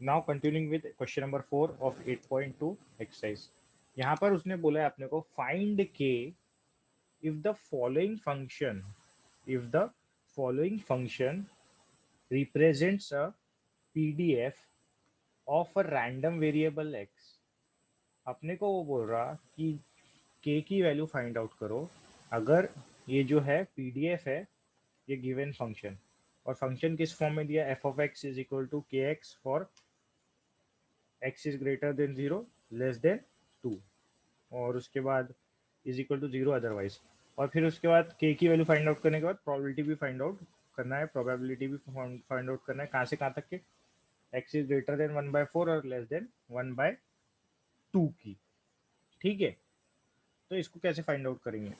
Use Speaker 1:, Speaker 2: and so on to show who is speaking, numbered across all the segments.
Speaker 1: Now continuing with question number 4 of 8.2 exercise. यहाँ पर उसने बोला है अपने को फाइंड के if the following function if the following function represents a PDF of a random variable x। अपने को वो बोल रहा कि k की वैल्यू फाइंड आउट करो अगर ये जो है पीडीएफ है ये गिवन फंक्शन, और फंक्शन किस फॉर्म में दिया, f of x is equal to k x for x is greater than zero less than two, और उसके बाद is equal to zero otherwise. और फिर उसके बाद के की वैल्यू फाइंड आउट करने के बाद प्रोबेबिलिटी भी फाइंड आउट करना है, प्रोबेबिलिटी भी फाइंड आउट करना है कहाँ से कहाँ तक के, एक्स इज ग्रेटर देन 1/4 और लेस देन 1/2 की। ठीक है, तो इसको कैसे फाइंड आउट करेंगे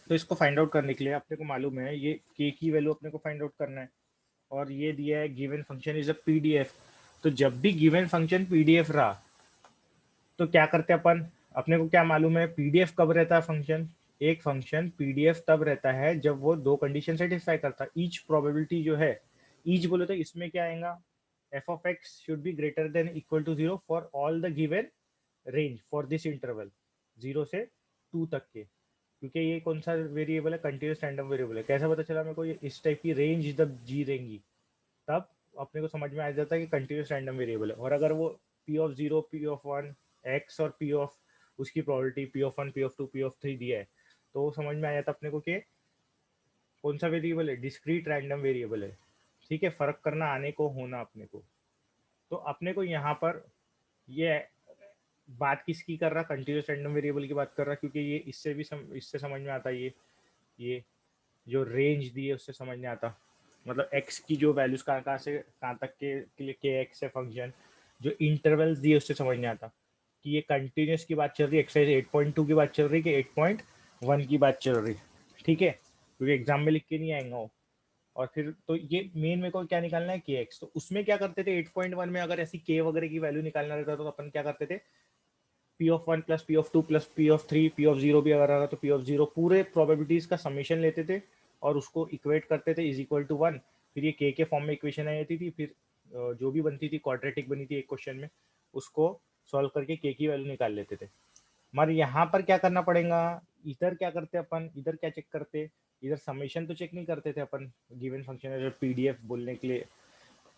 Speaker 1: तो इसको फाइंड आउट करने के लिए अपने को मालूम है ये के की वैल्यू अपने को फाइंड आउट करना है, और ये दिया है given function is a PDF. तो जब भी गिवन फंक्शन पीडीएफ रहा तो क्या करते हैं अपन, अपने को क्या मालूम है पीडीएफ कब रहता है फंक्शन, एक फंक्शन पीडीएफ तब रहता है जब वो दो कंडीशन सेटिस्फाई करता है। ईच प्रोबेबिलिटी जो है, ईच बोले तो इसमें क्या आएगा, f of x should be greater than equal to zero for all the given range for this interval 0 से 2 तक के। क्योंकि ये कौन सा वेरिएबल है, कंटिन्यूस रैंडम वेरिएबल है। कैसा पता चला मेरे को, ये इस टाइप की रेंज जब जी रहेंगी तब अपने को समझ में आ जाता है कि कंटिन्यूस रैंडम वेरिएबल है। और अगर वो P of zero, P of one, x और पी ऑफ उसकी probability P of one, P of two, P of three दिया है, तो समझ में आ जाता अपने को कि कौन सा वेरिएबल है, डिस्क्रीट रैंडम वेरिएबल है। ठीक है, फर्क करना आने को होना अपने को। तो अपने को यहाँ पर ये बात किसकी कर रहा, कंटिन्यूस रैंडम वेरिएबल की बात कर रहा, क्योंकि ये इससे भी इससे समझ में आता है, ये जो रेंज दी है उससे समझ में आता, मतलब एक्स की जो वैल्यूज कहाँ कहाँ से कहाँ तक के लिए के एक्स है फंक्शन, जो इंटरवल्स दिए उससे समझ में आता कि ये कंटिन्यूस की बात चल रही है, एक्सरसाइज 8.2 की बात चल रही है कि 8.1 की बात चल रही है। ठीक है, क्योंकि एग्जाम में लिख के नहीं आएंगे वो। और फिर तो ये मेन मेरे को क्या निकालना है, के एक्स। तो उसमें क्या करते थे 8.1 में, अगर ऐसी के वगैरह की वैल्यू निकालना रहता तो अपन क्या करते थे, P of one plus P of two plus P of three, P of zero भी अगर आ रहा तो पी ऑफ जीरो, पूरे प्रोबेबिलिटीज का समीशन लेते थे और उसको इक्वेट करते थे इज इक्वल टू वन। फिर ये के फॉर्म में इक्वेशन आ जाती थी, फिर जो भी बनती थी क्वाड्रेटिक बनी थी एक क्वेश्चन में, उसको सॉल्व करके के की वैल्यू निकाल लेते थे। मगर यहाँ पर क्या करना पड़ेगा, इधर क्या करते अपन, इधर क्या चेक करते, इधर समीशन तो चेक नहीं करते थे अपन, गिवन फंक्शन पीडीएफ बोलने के लिए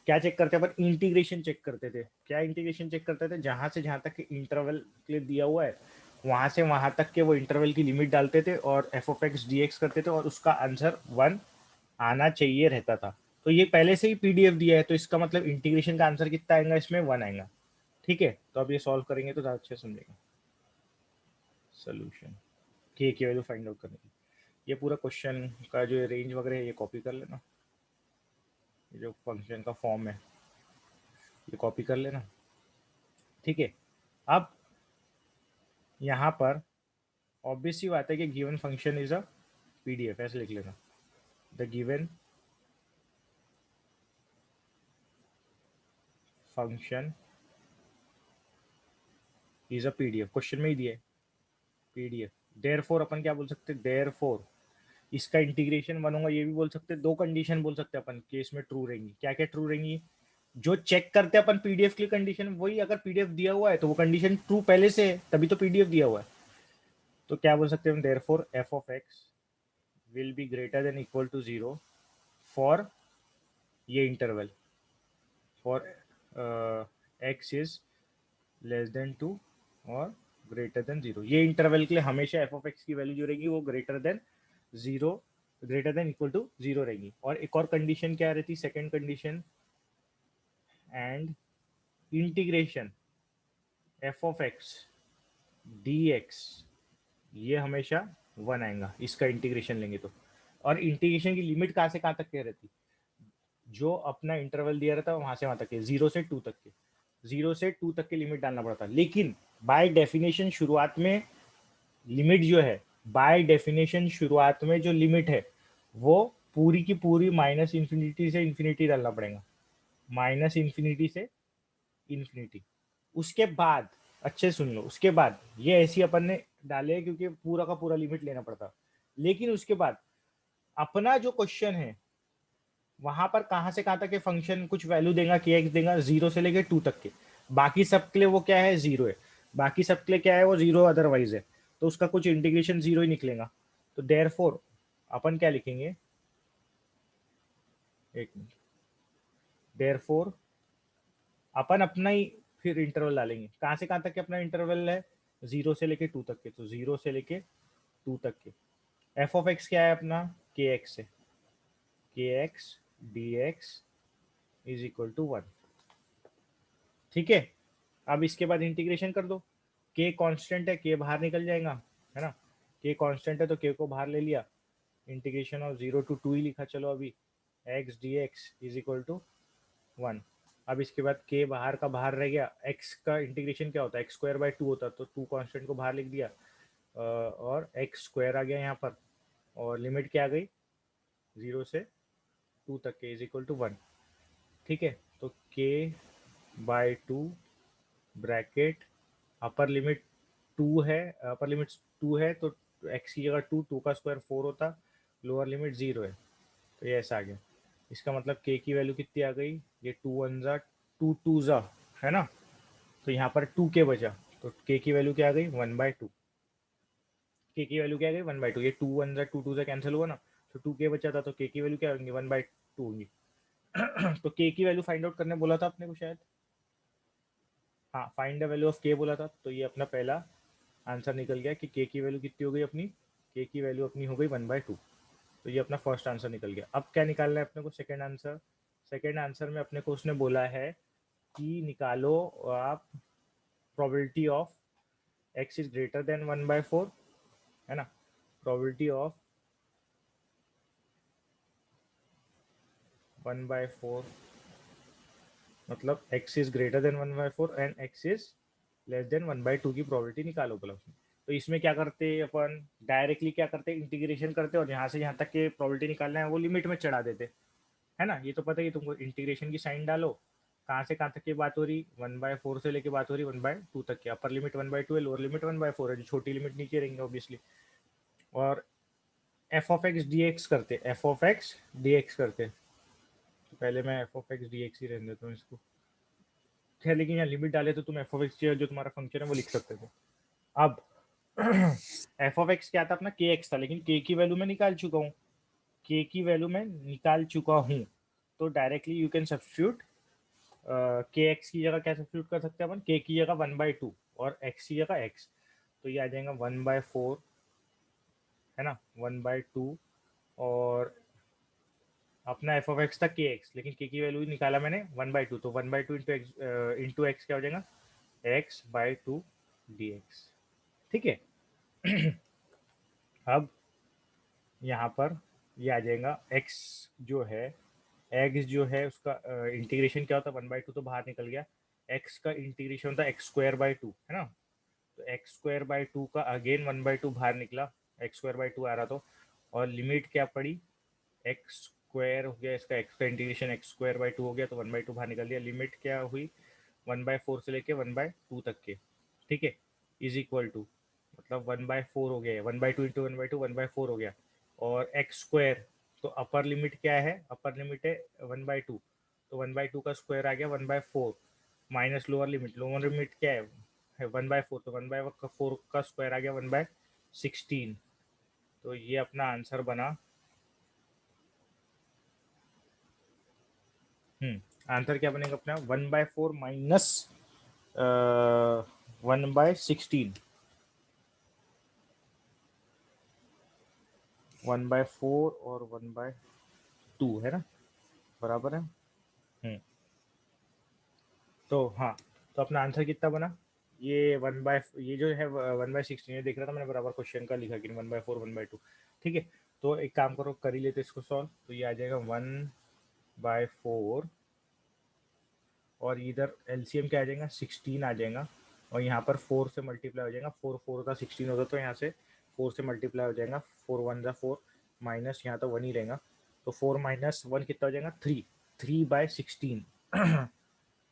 Speaker 1: क्या चेक करते थे अपन, इंटीग्रेशन चेक करते थे। क्या इंटीग्रेशन चेक करते थे, जहां से जहां तक इंटरवल के लिए दिया हुआ है वहां से वहां तक के वो इंटरवल की लिमिट डालते थे और f of x d x करते थे, और उसका आंसर वन आना चाहिए रहता था। तो ये पहले से ही पीडीएफ दिया है, तो इसका मतलब इंटीग्रेशन का आंसर कितना आएगा, इसमें वन आएगा। ठीक है, तो अब ये सॉल्व करेंगे तो ज्यादा अच्छे समझेंगे। सोल्यूशन के की वैल्यू फाइंड आउट करने की, ये पूरा क्वेश्चन का जो रेंज वगैरह है ये कॉपी कर लेना, ये जो फंक्शन का फॉर्म है ये कॉपी कर लेना। ठीक है, अब यहाँ पर ऑब्वियस सी बात है कि given function is a PDF, ऐसे लिख लेना, the given function is a PDF, question में ही दिया है पीडीएफ। देयरफॉर अपन क्या बोल सकते हैं, देयरफॉर इसका इंटीग्रेशन बनूंगा, ये भी बोल सकते हैं, दो कंडीशन बोल सकते हैं अपन केस में ट्रू रहेंगी। क्या क्या ट्रू रहेंगी, जो चेक करते हैं अपन पीडीएफ की कंडीशन वही, अगर पीडीएफ दिया हुआ है तो वो कंडीशन ट्रू पहले से है तभी तो पीडीएफ दिया हुआ है। तो क्या बोल सकते हैं, therefore f of x will be greater than equal to zero for ये interval, for x is less than two और ग्रेटर देन जीरो। ये इंटरवल के लिए हमेशा एफ ऑफ एक्स की वैल्यू जो रहेगी वो greater than zero, greater than equal to zero रहेगी। और एक और कंडीशन क्या रहती, second condition, and integration f of x d x ये हमेशा वन आएगा, इसका इंटीग्रेशन लेंगे तो। और इंटीग्रेशन की लिमिट कहाँ से कहाँ तक क्या रहती, जो अपना इंटरवल दिया रहता है वहां से वहां तक के, जीरो से टू तक के, जीरो से टू तक की लिमिट डालना पड़ता है। लेकिन बाय डेफिनेशन शुरुआत में लिमिट जो है, बाय डेफिनेशन शुरुआत में जो लिमिट है वो पूरी की पूरी माइनस इन्फिनिटी से इन्फिनिटी डालना पड़ेगा, माइनस इन्फिनिटी से इन्फिनिटी। उसके बाद अच्छे सुन लो, उसके बाद ये ऐसी अपन ने डाले क्योंकि पूरा का पूरा लिमिट लेना पड़ता। लेकिन उसके बाद अपना जो क्वेश्चन है वहां पर कहाँ से कहाँ तक के फंक्शन कुछ वैल्यू देगा, के एक्स देगा 0 से लेके 2 तक के, बाकी सब के लिए वो क्या है 0 है, बाकी सब के लिए क्या है वो 0 अदरवाइज है, तो उसका कुछ इंटीग्रेशन 0 ही निकलेगा। तो देयरफॉर अपन क्या लिखेंगे, एक मिनट, देयरफॉर अपन अपना ही फिर इंटरवल डालेंगे, कहाँ से कहाँ तक के अपना इंटरवल है, 0 से लेके 2 तक के, तो 0 से लेके 2 तक के। एफ ऑफ एक्स क्या है अपना, के एक्स है, के x d x is equal to 1। ठीक है, अब इसके बाद इंटीग्रेशन कर दो, के कांस्टेंट है, के बाहर निकल जाएगा, है ना, के कांस्टेंट है तो के को बाहर ले लिया, इंटीग्रेशन ऑफ 0 to 2 ही लिखा, चलो अभी x d x is equal to 1। अब इसके बाद के बाहर का बाहर रह गया, एक्स का इंटीग्रेशन क्या होता है, एक्स स्क्वायर बाय 2 होता है, तो 2 कांस्टेंट को बाहर लिख दिया, और एक्स स्क्वायर आ गया यहाँ पर, और लिमिट क्या आ गई 0 से 2 तक के इज इक्वल टू 1। ठीक है, तो के बाय 2 ब्रैकेट अपर लिमिट 2 है, अपर लिमिट 2 है तो एक्स की जगह 2, 2 का स्क्वायर 4 होता, लोअर लिमिट 0 है, तो ये ऐसा आ गया। इसका मतलब के की वैल्यू कितनी आ गई, ये 2 वन ज़ा 2 टू ज़ा, है ना, तो यहाँ पर 2 के बचा, तो के की वैल्यू क्या आ गई 1/2, के की वैल्यू क्या आ गई 1/2, ये 2 वन ज़ा 2 टू ज़ा कैंसिल हुआ ना, तो 2 के बचा था, तो के की वैल्यू क्या होंगी 1/2 होंगी। तो के की वैल्यू फाइंड आउट करने बोला था आपने को शायद, हाँ फाइंड द वैल्यू ऑफ के बोला था, तो ये अपना पहला आंसर निकल गया कि के की वैल्यू कितनी हो गई अपनी, के की वैल्यू अपनी हो गई 1/2, तो ये अपना फर्स्ट आंसर निकल गया। अब क्या निकालना है अपने को, सेकेंड आंसर। सेकेंड आंसर में अपने को उसने बोला है कि निकालो आप probability of x is greater then 1/4, है ना, प्रोबेबिलिटी ऑफ 1/4 मतलब x is greater then 1/4 and x is less then 1/2 की प्रोबेबिलिटी निकालो प्लस में। तो इसमें क्या करते हैं अपन, डायरेक्टली क्या करते हैं इंटीग्रेशन करते हैं, और यहाँ से यहाँ तक के प्रोबेबिलिटी निकालना है वो लिमिट में चढ़ा देते, है ना, ये तो पता है कि तुमको इंटीग्रेशन की साइन डालो, कहाँ से कहाँ तक की बात हो रही 1/4 से लेके बात हो रही 1/2 तक की, अपर लिमिट 1/2 है, लोअर लिमिट 1/4 है, जो छोटी लिमिट नीचे रहेंगे ऑब्वियसली। और f of x d x करते, f of x d x करते, तो पहले मैं f of x d x ही रहने देता हूँ इसको, खैर लेकिन यहाँ लिमिट डाले तो तुम एफ ऑफ एक्स जो तुम्हारा फंक्शन है वो लिख सकते थे। अब एफ ऑफ एक्स क्या था अपना, के एक्स था, लेकिन के की वैल्यू मैं निकाल चुका हूँ, के की वैल्यू मैं निकाल चुका हूँ, तो डायरेक्टली यू कैन सब्स्टिट्यूट के एक्स की जगह क्या सब्स्टिट्यूट कर सकते हैं अपन, के की जगह 1/2 और एक्स की जगह एक्स, तो ये आ जाएगा 1/4, है ना, 1/2, और अपना एफ ऑफ एक्स था के एक्स, लेकिन के की वैल्यू निकाला मैंने 1/2, तो 1/2 इंटू एक्स क्या हो जाएगा x/2 dx। ठीक है, अब यहाँ पर ये आ जाएगा x जो है, x जो है उसका इंटीग्रेशन क्या होता है 1/2 तो बाहर निकल गया, x का इंटीग्रेशन होता है x²/2, है ना, तो x²/2 का अगेन 1/2 बाहर निकला, x²/2 आ रहा, तो और लिमिट क्या पड़ी एक्स स्क्वायर हो गया, इसका एक्स का इंटीग्रेशन x²/2 हो गया, तो 1/2 बाहर निकल दिया, लिमिट क्या हुई 1/4 से लेके 1/2 तक के। ठीक है, इज इक्वल टू मतलब 1/4 हो गया, 1/2 इंटू 1/2 1/4 हो गया, और एक्स स्क्वायर, तो अपर लिमिट क्या है, अपर लिमिट है 1/2, तो 1/2 का स्क्वायर आ गया 1/4, माइनस लोअर लिमिट क्या है 1/4, तो 1/4 का स्क्वायर आ गया 1/16, तो ये अपना आंसर बना। आंसर क्या बनेगा अपना 1/4 माइनस 1/16, 1/4 और 1/2 है ना, बराबर है। तो हाँ, तो अपना आंसर कितना बना, ये ये जो है 1/16, ये देख रहा था मैंने बराबर क्वेश्चन का लिखा कि 1/4 1/2। ठीक है, तो एक काम करो कर ही लेते इसको सॉल्व, तो ये आ जाएगा 1/4, और इधर एलसीएम क्या आ जाएगा 16 आ जाएगा, और यहाँ पर 4 से मल्टीप्लाई हो जाएगा, 4 4 का 16 होगा, तो यहाँ से 4 से मल्टीप्लाई हो जाएगा, 4 1 जा 4, माइनस यहाँ तो 1 ही रहेगा, तो 4 माइनस 1 कितना हो जाएगा 3, 3/16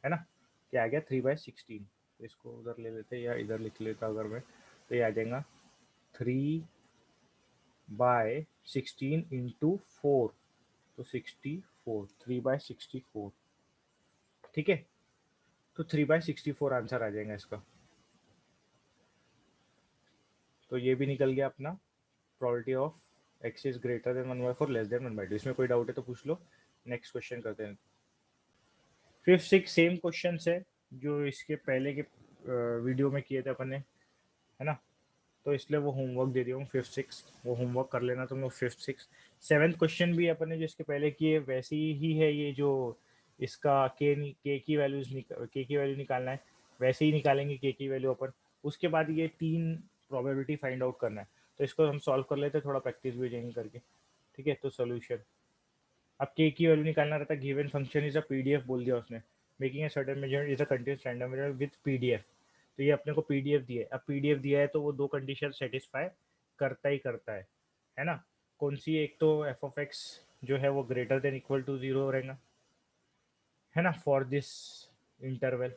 Speaker 1: है ना, क्या आ गया 3/16, तो इसको उधर ले लेते या इधर लिख लेता अगर मैं, तो ये आ जाएगा 3/16 इंटू 4, तो 64 4, 3/64। ठीक है, तो 3/64 आंसर आ जाएगा इसका। तो ये भी निकल गया अपना probability of x is greater then 1/4 less than 1/2। इसमें कोई डाउट है तो पूछ लो। नेक्स्ट क्वेश्चन करते हैं। 5th 6 सेम क्वेश्चन है जो इसके पहले के वीडियो में किए थे अपन ने, है ना। तो इसलिए वो होमवर्क दे दिया हूँ 5th 6, वो होमवर्क कर लेना तुम लोग 5th 6। 7th क्वेश्चन भी अपन ने जो इसके पहले किए वैसे ही है, ये जो इसका के की वैल्यू निकालना है, वैसे ही निकालेंगे के की वैल्यू अपन। उसके बाद ये 3 प्रोबेबिलिटी फाइंड आउट करना है, तो इसको हम सॉल्व कर लेते हैं, थोड़ा प्रैक्टिस भी हो जाएंगे करके। ठीक है, तो सोल्यूशन, अब के की वैल्यू निकालना रहता है। Given function is a PDF बोल दिया उसने। Making a certain measurement is a continuous random variable with PDF. तो ये अपने को पीडीएफ दिया है। अब पीडीएफ दिया है तो वो 2 कंडीशन सेटिस्फाई करता ही करता है ना। कौन सी? एक तो एफ ऑफ एक्स जो है वो ग्रेटर देन इक्वल टू 0 रहेगा, है ना, फॉर दिस इंटरवल।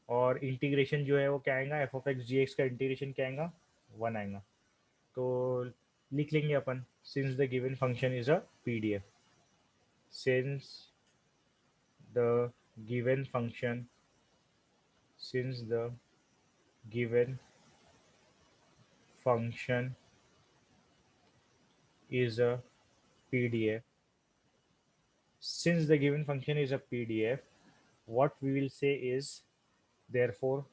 Speaker 1: और इंटीग्रेशन जो है वो क्या आएगा, f of x d x का इंटीग्रेशन क्या आएगा, 1 आएगा। तो लिख लेंगे अपन, since the given function is a PDF, since the given function since the given function is a pdf since the given function is a pdf, what we will say is therefore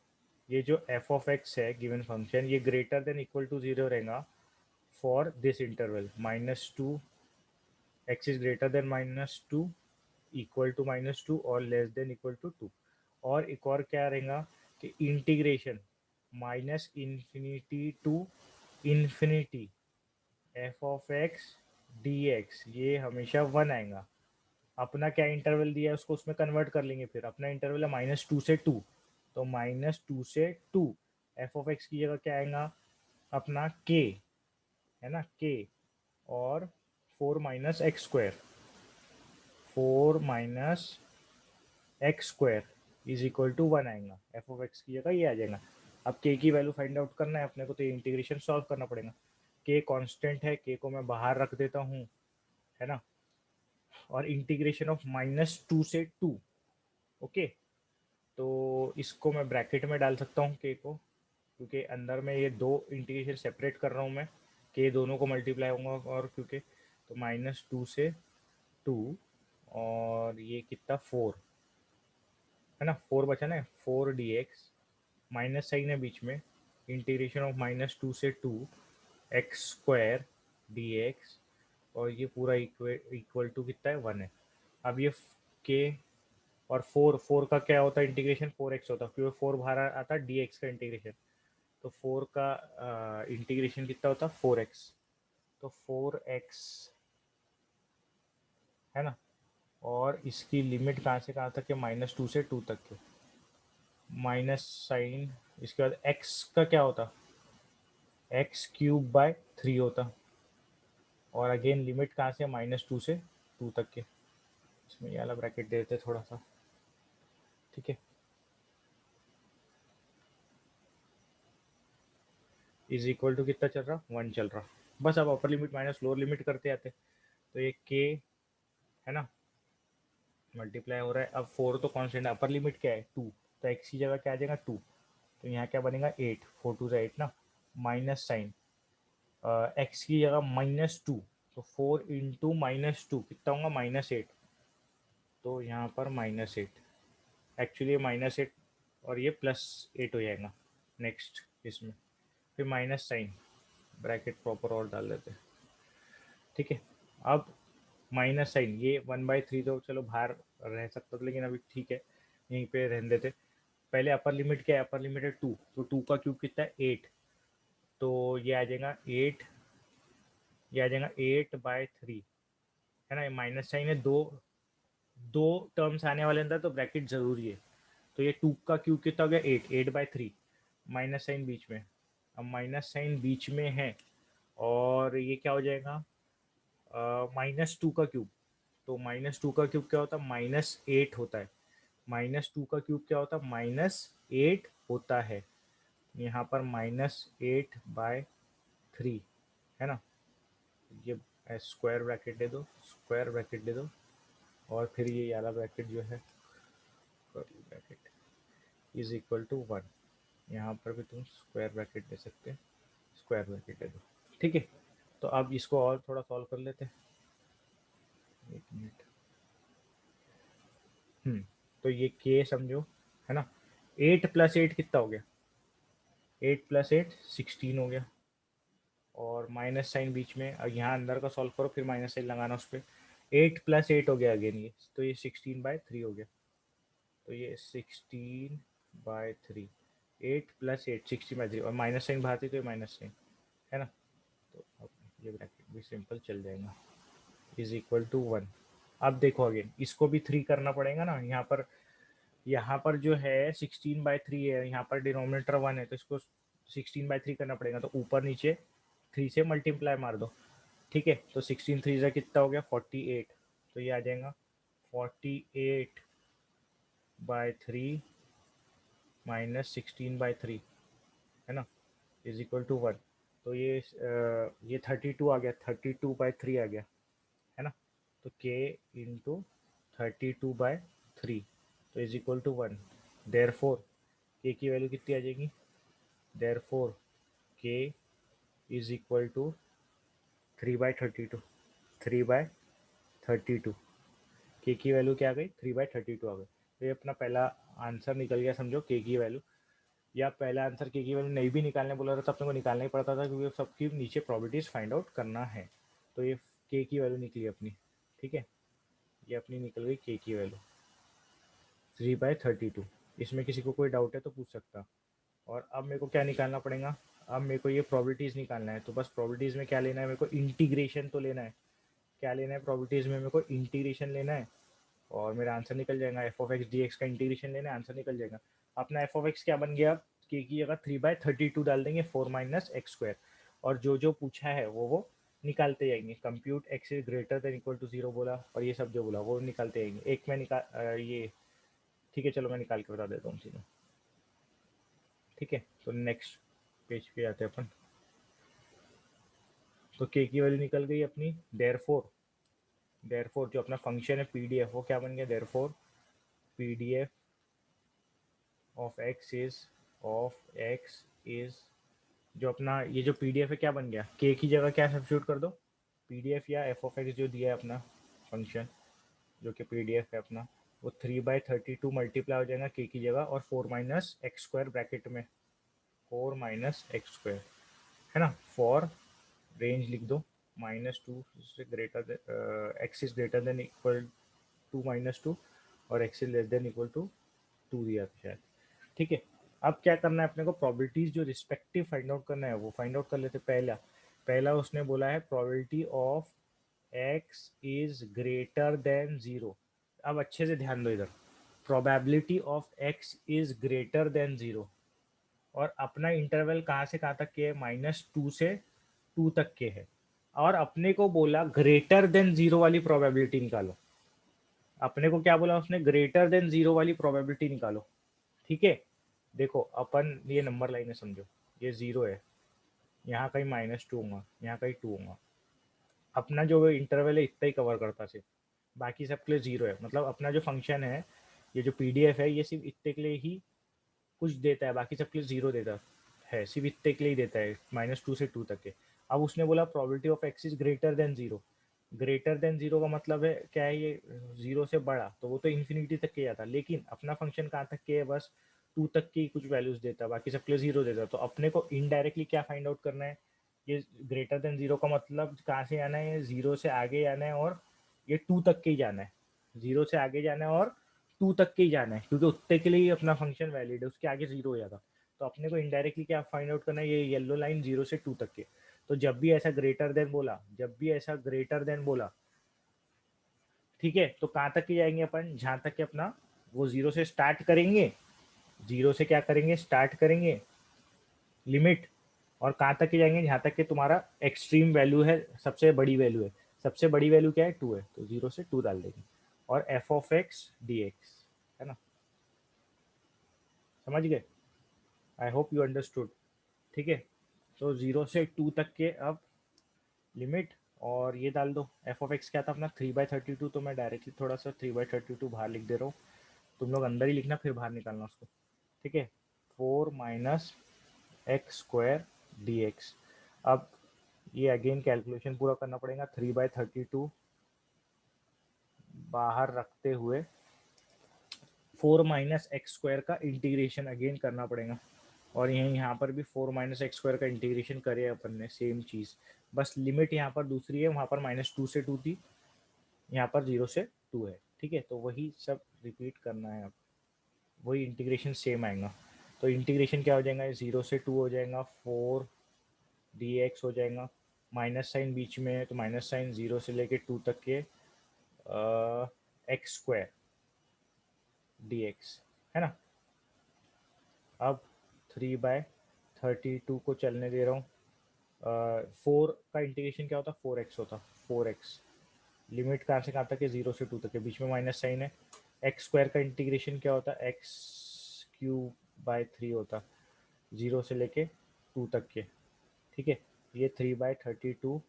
Speaker 1: ये जो f of x है given function, ये greater than equal to 0 रहेगा for this interval -2, x is greater than -2, equal to -2 और less than equal to 2। और एक और क्या रहेगा कि integration minus infinity to infinity f of x d x, ये हमेशा 1 आएगा। अपना क्या इंटरवल दिया है उसको उसमें कन्वर्ट कर लेंगे। फिर अपना इंटरवल है -2 से 2, तो -2 से 2 एफ ऑफ एक्स की जगह क्या आएगा अपना के, है ना, के। और 4 minus x square, 4 minus x square is equal to 1 आएगा। एफ ऑफ एक्स की जगह ये आ जाएगा। अब के की वैल्यू फाइंड आउट करना है अपने को, तो ये इंटीग्रेशन सॉल्व करना पड़ेगा। के कांस्टेंट है, के को मैं बाहर रख देता हूँ, है ना। और इंटीग्रेशन ऑफ -2 से 2, ओके। तो इसको मैं ब्रैकेट में डाल सकता हूँ के को, क्योंकि अंदर में ये दो इंटीग्रेशन सेपरेट कर रहा हूँ मैं, के दोनों को मल्टीप्लाई होगा और क्योंकि, तो -2 से 2 और ये कितना 4, है ना, 4 बचा ना, 4 डी एक्स, माइनस साइन है बीच में, इंटीग्रेशन ऑफ -2 से 2 एक्स स्क्वायर डी एक्स, और ये पूरा इक्वल टू कितना है 1 है। अब ये के और 4 का क्या होता है इंटीग्रेशन, 4x होता है, क्योंकि 4 बाहर आता है डी एक्स का इंटीग्रेशन। तो 4 का इंटीग्रेशन कितना होता है 4x, तो 4x, है ना। और इसकी लिमिट कहाँ से कहाँ तक है, -2 से 2 तक है। माइनस साइन, इसके बाद x का क्या होता, x³/3 होता। और अगेन लिमिट कहाँ से, -2 से 2 तक के। इसमें ये वाला ब्रैकेट दे देते थोड़ा सा, ठीक है। इज इक्वल टू कितना चल रहा, 1 चल रहा। बस अब upper limit minus lower limit करते आते, तो ये के, है ना, मल्टीप्लाई हो रहा है। अब 4 तो कॉन्स्टेंट है, अपर लिमिट क्या है 2, तो एक्स की जगह क्या आ जाएगा 2, तो यहाँ क्या बनेगा 8, 4 2 8 ना, माइनस साइन एक्स की जगह -2, तो 4 इंटू -2 कितना होगा -8, तो यहाँ पर -8, एक्चुअली -8 और ये +8 हो जाएगा नेक्स्ट इसमें। फिर माइनस साइन, ब्रैकेट प्रॉपर और डाल देते, ठीक है। अब माइनस साइन, ये 1/3 तो चलो बाहर रह सकता था, लेकिन अभी ठीक है यहीं पे रहने देते। पहले अपर लिमिट क्या है, अपर लिमिट है 2, तो 2 का क्यूब कितना है 8, तो ये आ जाएगा 8, ये आ जाएगा 8/3, है ना। ये माइनस साइन है, दो दो टर्म्स आने वाले अंदर, तो ब्रैकेट जरूरी है। तो ये 2 का क्यूब कितना हो गया 8/3, माइनस साइन बीच में। अब माइनस साइन बीच में है और ये क्या हो जाएगा -2 का क्यूब, तो -2 का क्यूब क्या होता है -8 होता है। -2 का क्यूब क्या होता है -8 होता है। यहाँ पर -8/3, है ना। ये स्क्वायर ब्रैकेट दे दो, स्क्वायर ब्रैकेट दे दो, और फिर ये वाला ब्रैकेट जो है curly bracket is equal to 1। यहाँ पर भी तुम स्क्वायर ब्रैकेट ले सकते हैं, स्क्वायर ब्रैकेट ले दो। ठीक है, तो अब इसको और थोड़ा सॉल्व कर लेते हैं, एक मिनट। तो ये के समझो, है ना। 8 + 8 कितना हो गया, 8 + 8 16 हो गया, और माइनस साइन बीच में, अब यहाँ अंदर का सॉल्व करो फिर माइनस साइन लगाना उस पर। 8 + 8 हो गया अगेन ये, तो ये 16/3 हो गया, तो ये 16/3, 8 + 8 16/3, और माइनस साइन बाहर थी तो ये माइनस साइन, है ना। तो अब ये ब्रैकेट भी सिंपल चल जाएगा, इज इक्वल टू 1। अब देखो अगेन इसको भी 3 करना पड़ेगा ना, यहाँ पर जो है 16/3 है, यहाँ पर डिनोमिनेटर 1 है, तो इसको 16/3 करना पड़ेगा, तो ऊपर नीचे 3 से मल्टीप्लाई मार दो। ठीक है, तो 16 3 से कितना हो गया 48, तो ये आ जाएगा 48/3 माइनस 16/3, है ना, इज इक्वल टू 1। तो ये 32 आ गया, 32/3 आ गया, है ना। तो k इंटू 32/3 तो is equal to 1। Therefore k की वैल्यू कितनी आ जाएगी, therefore k is equal to 3/32, 3/32, के की वैल्यू क्या आ गई 3/32 आ गई। तो ये अपना पहला आंसर निकल गया समझो, के की वैल्यू। या पहला आंसर के की वैल्यू नहीं भी निकालने बोला था तो अपने को निकालना ही पड़ता था, क्योंकि सबकी नीचे प्रॉपर्टीज फाइंड आउट करना है। तो ये के की वैल्यू निकली अपनी, ठीक है, ये अपनी निकल गई के की वैल्यू 3/32। इसमें किसी को कोई डाउट है तो पूछ सकता। और अब मेरे को क्या निकालना पड़ेगा, अब मेरे को ये प्रॉपर्टीज़ निकालना है। तो बस प्रॉपर्टीज़ में क्या लेना है मेरे को, इंटीग्रेशन तो लेना है। क्या लेना है प्रॉपर्टीज़ में, मेरे को इंटीग्रेशन लेना है, और मेरा आंसर निकल जाएगा। F of x d x का इंटीग्रेशन लेना है, आंसर निकल जाएगा। अपना एफ ऑफ एक्स क्या बन गया, के की जगह 3/32 डाल देंगे, 4 माइनस एक्स स्क्वायर, और जो जो पूछा है वो निकालते जाएंगे। Compute x is greater than equal to 0 बोला, और ये सब जो बोला वो निकालते जाएंगे। एक में ये ठीक है, चलो मैं निकाल के बता देता हूँ सीधा। ठीक है, तो नेक्स्ट पेज पे आते हैं अपन। तो के की वैल्यू निकल गई अपनी। देयरफॉर जो अपना फंक्शन है पीडीएफ, वो क्या बन गया, therefore PDF of x is जो अपना ये जो पीडीएफ है क्या बन गया, के की जगह क्या सब्स्टिट्यूट कर दो, पीडीएफ या एफ ऑफ एक्स जो दिया है अपना फंक्शन, जो कि पीडीएफ है अपना, वो 3/32 मल्टीप्लाई हो जाएगा के की जगह, और 4 माइनस एक्स स्क्वायर ब्रैकेट में, 4 माइनस एक्स स्क्वायर, है ना। फॉर रेंज लिख दो -2 से greater, x is greater than equal to -2, और x is less than equal to 2 दिया था शायद। ठीक है, अब क्या करना है अपने को, प्रोबेबिलिटीज जो रिस्पेक्टिव फाइंड आउट करना है वो फाइंड आउट कर लेते। पहला पहला उसने बोला है probability of x is greater then 0। अब अच्छे से ध्यान दो इधर, probability of x is greater then 0, और अपना इंटरवल कहाँ से कहाँ तक के है, -2 से 2 तक के है, और अपने को बोला ग्रेटर देन 0 वाली प्रोबेबिलिटी निकालो। अपने को क्या बोला उसने, ग्रेटर देन 0 वाली प्रोबेबिलिटी निकालो। ठीक है, देखो अपन ये नंबर लाइन है समझो, ये 0 है, यहाँ कहीं -2 होगा, यहाँ कहीं 2 होगा। अपना जो इंटरवल है इतना ही कवर करता सिर्फ, बाकी सब के लिए 0 है। मतलब अपना जो फंक्शन है, ये जो पीडीएफ है, ये सिर्फ इतने के लिए ही कुछ देता है, बाकी सब के लिए 0 देता है, सिर्फ इतने के लिए ही देता है, -2 से 2 तक के। अब उसने बोला probability of x is greater then 0। Greater than 0 का मतलब है क्या है, ये 0 से बड़ा, तो वो तो इन्फिनिटी तक के जाता, लेकिन अपना फंक्शन कहाँ तक के है, बस 2 तक की कुछ वैल्यूज देता है, बाकी सबके लिए 0 देता है। तो अपने को इनडायरेक्टली क्या फाइंड आउट करना है, ये ग्रेटर देन 0 का मतलब कहाँ से आना है, 0 से आगे जाना है, और ये 2 तक के ही जाना है। 0 से आगे जाना है और 2 तक के ही जाना है, क्योंकि उतने के लिए ही अपना फंक्शन वैलिड है, उसके आगे 0 हो जाता। तो अपने को इनडायरेक्टली क्या फाइंड आउट करना है, ये येलो लाइन 0 से 2 तक के। तो जब भी ऐसा ग्रेटर देन बोला, जब भी ऐसा ग्रेटर देन बोला, ठीक है, तो कहाँ तक के जाएंगे अपन, जहाँ तक के अपना वो 0 से स्टार्ट करेंगे, 0 से क्या करेंगे, स्टार्ट करेंगे लिमिट, और कहाँ तक के जाएंगे, जहाँ तक के तुम्हारा एक्सट्रीम वैल्यू है, सबसे बड़ी वैल्यू है। सबसे बड़ी वैल्यू क्या है, 2 है, तो 0 से 2 डाल देंगे, और f of x d x, है ना। समझ गए, आई होप यू अंडरस्टूड। ठीक है, तो 0 से 2 तक के अब लिमिट, और ये डाल दो। एफ ऑफ एक्स क्या था अपना 3/32, तो मैं डायरेक्टली थोड़ा सा 3/32 बाहर लिख दे रहा हूँ, तुम लोग अंदर ही लिखना फिर बाहर निकालना उसको, ठीक है। 4 - x² dx। अब ये अगेन कैलकुलेशन पूरा करना पड़ेगा, 3/32 बाहर रखते हुए 4 - x² का इंटीग्रेशन अगेन करना पड़ेगा। और यहाँ पर भी 4 - x² का इंटीग्रेशन करे अपन ने, सेम चीज़, बस लिमिट यहाँ पर दूसरी है, वहाँ पर -2 से 2 थी, यहाँ पर 0 से 2 है, ठीक है। तो वही सब रिपीट करना है, अब वही इंटीग्रेशन सेम आएगा। तो इंटीग्रेशन क्या हो जाएगा, 0 से 2 हो जाएगा, 4 dx हो जाएगा, माइनस साइन बीच में है तो माइनस साइन, 0 से लेके 2 तक के x² dx, है ना। अब 3/32 को चलने दे रहा हूँ। 4 का इंटीग्रेशन क्या होता, 4x होता, 4x। लिमिट कहाँ से कहाँ तक है, 0 से 2 तक है, बीच में माइनस साइन है। x² का इंटीग्रेशन क्या होता, x³ होता, 0 से लेके 2 तक के, ठीक है। ये 3/32,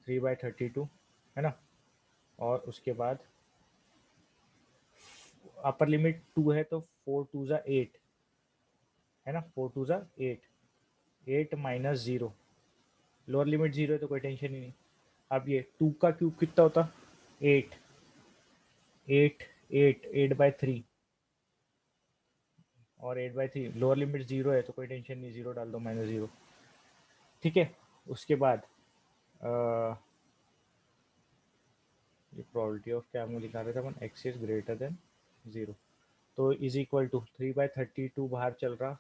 Speaker 1: 3/32 है ना। और उसके बाद अपर लिमिट 2 है तो 4 × 2 = 8, है ना, 4 × 2 = 8, 8 - 0, लोअर लिमिट 0 है तो कोई टेंशन ही नहीं। अब ये 2 का क्यूब कितना होता, 8, 8, 8, 8/3, और 8/3 लोअर लिमिट 0 है तो कोई टेंशन नहीं, 0 डाल दो, -0, ठीक है। उसके बाद ये प्रोबेबिलिटी ऑफ क्या हमें दिखा रहे थे अपन, एक्स इज ग्रेटर देन 0, तो इज इक्वल टू 3/32 बाहर चल रहा,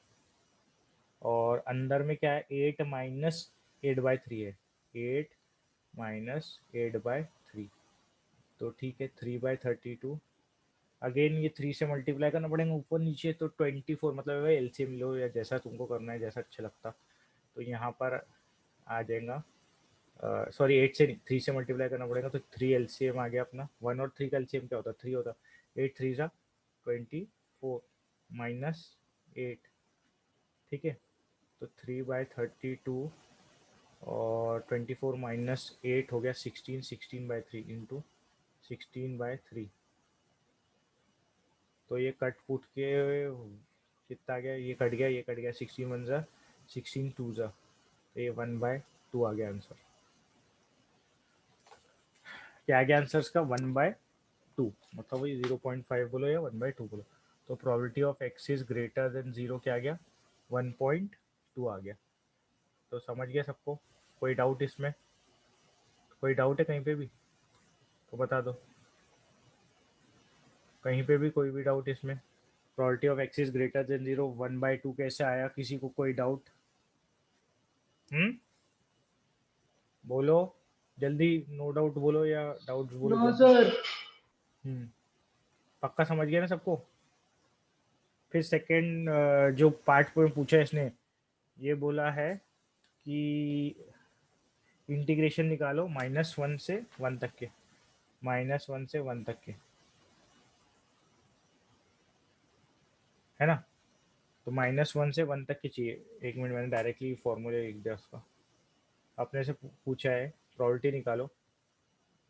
Speaker 1: और अंदर में क्या है, 8 - 8/3 है, 8 - 8/3, तो ठीक है। 3/32 अगेन ये 3 से मल्टीप्लाई करना पड़ेगा ऊपर नीचे, तो 24, मतलब एलसीएम लो या जैसा तुमको करना है, जैसा अच्छा लगता। तो यहाँ पर आ जाएगा, सॉरी 8 से नहीं, 3 से मल्टीप्लाई करना पड़ेगा, तो 3 एलसीएम आ गया अपना। 1 और 3 का एलसीएम क्या होता, 3 होता, 8 3 ज़ा 24 -8, ठीक है। तो 3/32 और 24 -8 हो गया 16, 16/3 इंटू 16/3, तो ये कट पुट के कितना आ गया, ये कट गया, ये कट गया, 16 1 ज़ा 16 2 ज़ा, तो ये 1/2 आ गया आंसर। क्या आ गया आंसर का, 1/2, मतलब वही 0.5 बोलो या 1/2 बोलो। तो probability of x is greater then 0 क्या आ गया, 1.2 आ गया। तो समझ गया सबको, कोई डाउट इसमें, कोई डाउट है कहीं पे भी तो बता दो, कहीं पे भी कोई भी डाउट इसमें। Probability of x is greater then 0, 1/2 कैसे आया, किसी को कोई डाउट? हम्म, बोलो जल्दी, नो डाउट बोलो या डाउट बोलो
Speaker 2: नो
Speaker 1: जल्दी।
Speaker 2: सर।
Speaker 1: पक्का समझ गया ना सबको। फिर सेकंड जो पार्ट में पूछा है इसने, ये बोला है कि इंटीग्रेशन निकालो -1 से 1 तक के, -1 से 1 तक के, है ना। तो -1 से 1 तक के चाहिए। एक मिनट, मैंने डायरेक्टली फॉर्मूले लिख दिया उसका। अपने से पूछा है प्रोबेबिलिटी निकालो,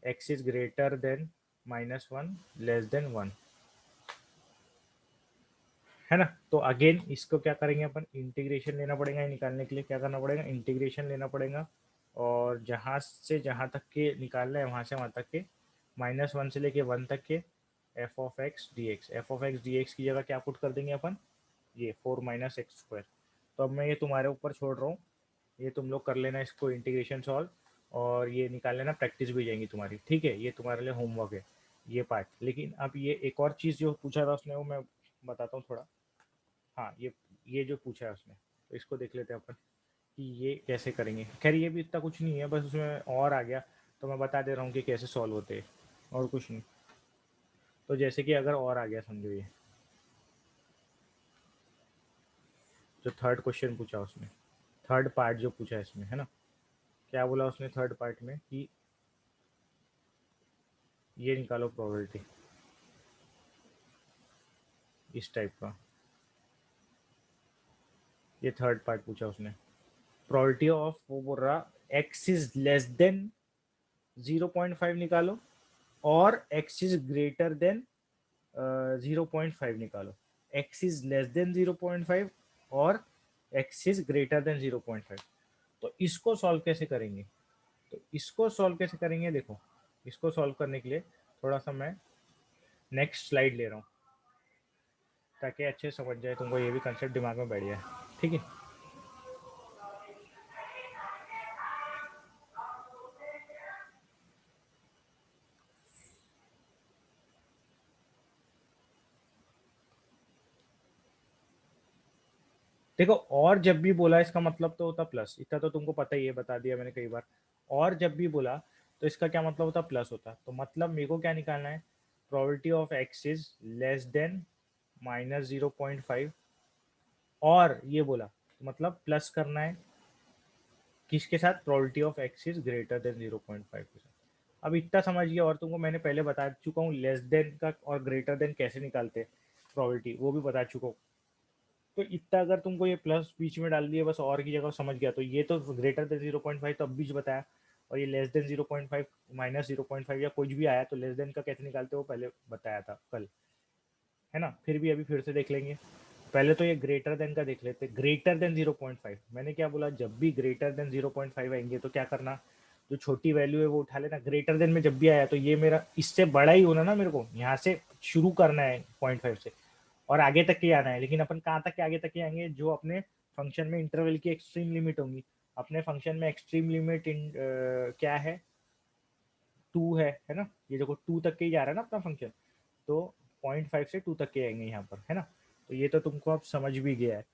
Speaker 1: x is greater then -1 less than 1, है ना। तो अगेन इसको क्या करेंगे अपन, इंटीग्रेशन लेना पड़ेगा, निकालने के लिए क्या करना पड़ेगा, इंटीग्रेशन लेना पड़ेगा, और जहाँ से जहाँ तक के निकालना है वहाँ से वहाँ तक के, -1 से लेके 1 तक के, F of x d x, F of x d x की जगह क्या पुट कर देंगे अपन, ये 4 - x²। तो अब मैं ये तुम्हारे ऊपर छोड़ रहा हूँ, ये तुम लोग कर लेना इसको इंटीग्रेशन सॉल्व, और ये निकाल लेना, प्रैक्टिस भी जाएंगी तुम्हारी, ठीक है। ये तुम्हारे लिए होमवर्क है ये पार्ट। लेकिन अब ये एक और चीज़ जो पूछा था उसने, वो मैं बताता हूँ थोड़ा। हाँ, ये जो पूछा है उसने, तो इसको देख लेते हैं अपन कि ये कैसे करेंगे। खैर ये भी इतना कुछ नहीं है, बस उसमें और आ गया, तो मैं बता दे रहा हूँ कि कैसे सॉल्व होते हैं, और कुछ नहीं। तो जैसे कि अगर और आ गया, समझो ये जो थर्ड क्वेश्चन पूछा उसने, थर्ड पार्ट जो पूछा है इसमें, है ना, क्या बोला उसने थर्ड पार्ट में कि ये निकालो प्रोबेबिलिटी, इस टाइप का, ये थर्ड पार्ट पूछा उसने। प्रोबेबिलिटी ऑफ, वो बोल रहा x इज लेस देन 0.5 निकालो और x इज ग्रेटर देन 0.5 निकालो। x इज लेस देन 0.5 और x इज ग्रेटर देन 0.5। तो इसको सॉल्व कैसे करेंगे? तो इसको सॉल्व कैसे करेंगे, देखो इसको सॉल्व करने के लिए थोड़ा सा मैं नेक्स्ट स्लाइड ले रहा हूँ ताकि अच्छे समझ जाए, तुमको ये भी कंसेप्ट दिमाग में बैठ जाए, ठीक है। देखो, और जब भी बोला इसका मतलब तो होता प्लस, इतना तो तुमको पता ही है, बता दिया मैंने कई बार। और जब भी बोला तो इसका क्या मतलब होता, प्लस होता। तो मतलब मेरे को क्या निकालना है, probability of x is less then -0.5। और ये बोला तो मतलब प्लस करना है किसके साथ, probability of x is greater then 0.5 के साथ। अब इतना समझिए, और तुमको मैंने पहले बता चुका हूँ लेस देन का और ग्रेटर देन कैसे निकालते प्रोबेबिलिटी, वो भी बता चुका हूँ। तो इतना अगर तुमको ये प्लस बीच में डाल दिया बस और की जगह समझ गया, तो ये तो ग्रेटर देन 0.5 तो अब बीच बताया, और ये लेस देन 0.5 -0.5 या कुछ भी आया तो लेस देन का कैसे निकालते हो पहले बताया था कल, है ना। फिर भी अभी फिर से देख लेंगे। पहले तो ये ग्रेटर देन का देख लेते, ग्रेटर देन 0.5। मैंने क्या बोला, जब भी ग्रेटर देन 0.5 आएंगे तो क्या करना, जो छोटी वैल्यू है वो उठा लेना। ग्रेटर देन में जब भी आया तो ये मेरा इससे बड़ा ही होना ना, मेरे को यहाँ से शुरू करना है 0.5 से और आगे तक ही आना है। लेकिन अपन कहाँ तक के आगे तक ही आएंगे, जो अपने फंक्शन में इंटरवल की एक्सट्रीम लिमिट होंगी। अपने फंक्शन में एक्सट्रीम लिमिट क्या है, 2 है ना। ये देखो 2 तक के ही जा रहा है ना अपना फंक्शन, तो 0.5 से 2 तक के आएंगे यहाँ पर, है ना। तो ये तो तुमको अब समझ भी गया है।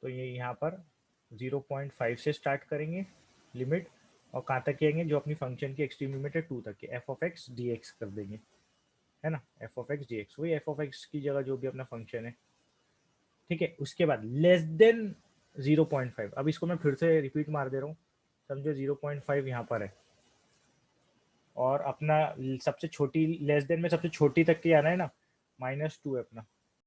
Speaker 1: तो ये यहाँ पर 0.5 से स्टार्ट करेंगे लिमिट, और कहाँ तक के आएंगे, जो अपनी फंक्शन की एक्सट्रीम लिमिट है 2 तक के, F of x d x कर देंगे, है ना। F of x d x, वही एफ ऑफ एक्स की जगह जो भी अपना फंक्शन है, ठीक है। उसके बाद लेस देन 0.5, अब इसको मैं फिर से रिपीट मार दे रहा हूँ, समझो 0.5 यहाँ पर है, और अपना सबसे छोटी लेस देन में सबसे छोटी तक की आना है ना, -2 है अपना,